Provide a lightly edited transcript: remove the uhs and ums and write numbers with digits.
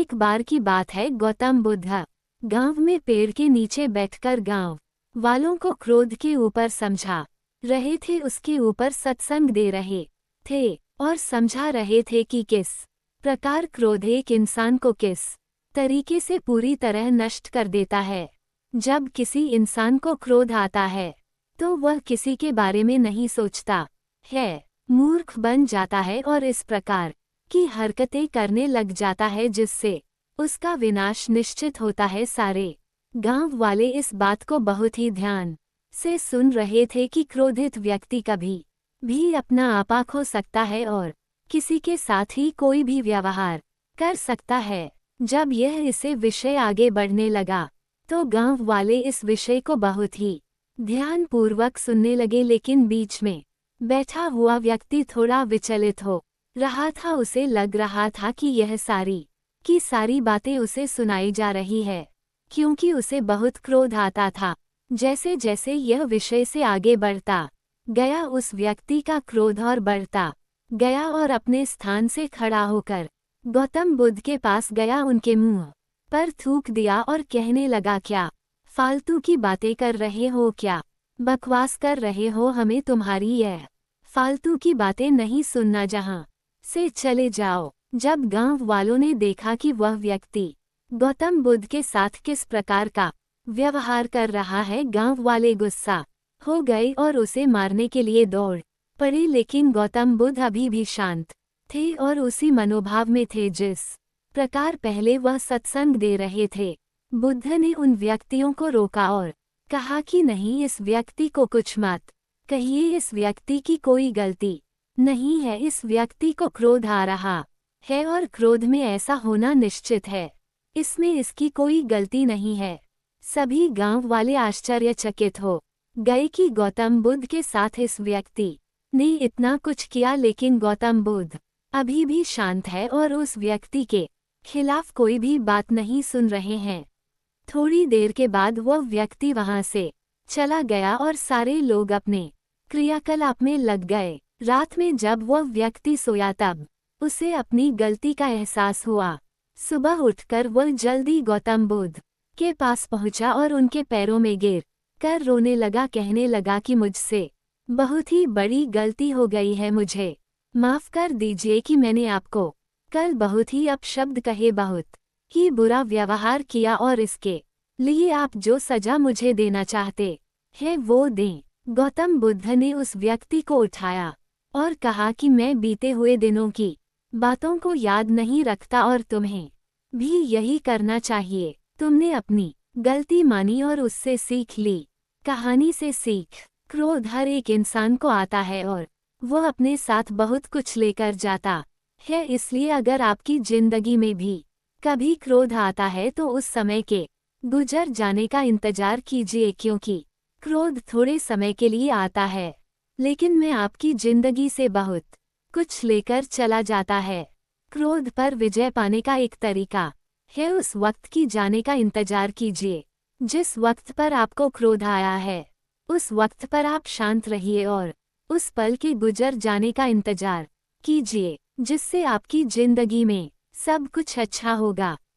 एक बार की बात है, गौतम बुद्ध गांव में पेड़ के नीचे बैठकर गांव वालों को क्रोध के ऊपर समझा रहे थे, उसके ऊपर सत्संग दे रहे थे और समझा रहे थे कि किस प्रकार क्रोध एक इंसान को किस तरीके से पूरी तरह नष्ट कर देता है। जब किसी इंसान को क्रोध आता है तो वह किसी के बारे में नहीं सोचता है, मूर्ख बन जाता है और इस प्रकार की हरकतें करने लग जाता है जिससे उसका विनाश निश्चित होता है। सारे गांव वाले इस बात को बहुत ही ध्यान से सुन रहे थे कि क्रोधित व्यक्ति कभी भी अपना आपा खो सकता है और किसी के साथ ही कोई भी व्यवहार कर सकता है। जब यह इसे विषय आगे बढ़ने लगा तो गांव वाले इस विषय को बहुत ही ध्यानपूर्वक सुनने लगे, लेकिन बीच में बैठा हुआ व्यक्ति थोड़ा विचलित हो रहा था। उसे लग रहा था कि यह सारी की सारी बातें उसे सुनाई जा रही है, क्योंकि उसे बहुत क्रोध आता था। जैसे जैसे यह विषय से आगे बढ़ता गया उस व्यक्ति का क्रोध और बढ़ता गया और अपने स्थान से खड़ा होकर गौतम बुद्ध के पास गया, उनके मुंह पर थूक दिया और कहने लगा, क्या फालतू की बातें कर रहे हो, क्या बकवास कर रहे हो, हमें तुम्हारी यह फालतू की बातें नहीं सुनना, जहां से चले जाओ। जब गांव वालों ने देखा कि वह व्यक्ति गौतम बुद्ध के साथ किस प्रकार का व्यवहार कर रहा है, गांव वाले गुस्सा हो गए और उसे मारने के लिए दौड़ पड़े। लेकिन गौतम बुद्ध अभी भी शांत थे और उसी मनोभाव में थे जिस प्रकार पहले वह सत्संग दे रहे थे। बुद्ध ने उन व्यक्तियों को रोका और कहा कि नहीं, इस व्यक्ति को कुछ मत कहिए, इस व्यक्ति की कोई गलती नहीं है, इस व्यक्ति को क्रोध आ रहा है और क्रोध में ऐसा होना निश्चित है, इसमें इसकी कोई गलती नहीं है। सभी गांव वाले आश्चर्यचकित हो गए कि गौतम बुद्ध के साथ इस व्यक्ति ने इतना कुछ किया, लेकिन गौतम बुद्ध अभी भी शांत है और उस व्यक्ति के खिलाफ कोई भी बात नहीं सुन रहे हैं। थोड़ी देर के बाद वह व्यक्ति वहां से चला गया और सारे लोग अपने क्रियाकलाप में लग गए। रात में जब वह व्यक्ति सोया तब उसे अपनी गलती का एहसास हुआ। सुबह उठकर वह जल्दी गौतम बुद्ध के पास पहुंचा और उनके पैरों में गिर कर रोने लगा, कहने लगा कि मुझसे बहुत ही बड़ी गलती हो गई है, मुझे माफ कर दीजिए कि मैंने आपको कल बहुत ही अपशब्द कहे, बहुत ही बुरा व्यवहार किया और इसके लिए आप जो सजा मुझे देना चाहते हैं वो दें। गौतम बुद्ध ने उस व्यक्ति को उठाया और कहा कि मैं बीते हुए दिनों की बातों को याद नहीं रखता और तुम्हें भी यही करना चाहिए। तुमने अपनी गलती मानी और उससे सीख ली। कहानी से सीख, क्रोध हर एक इंसान को आता है और वह अपने साथ बहुत कुछ लेकर जाता है। इसलिए अगर आपकी जिंदगी में भी कभी क्रोध आता है तो उस समय के गुजर जाने का इंतजार कीजिए, क्योंकि क्रोध थोड़े समय के लिए आता है लेकिन मैं आपकी जिंदगी से बहुत कुछ लेकर चला जाता है। क्रोध पर विजय पाने का एक तरीका है उस वक्त की जाने का इंतजार कीजिए जिस वक्त पर आपको क्रोध आया है। उस वक्त पर आप शांत रहिए और उस पल के गुजर जाने का इंतजार कीजिए, जिससे आपकी जिंदगी में सब कुछ अच्छा होगा।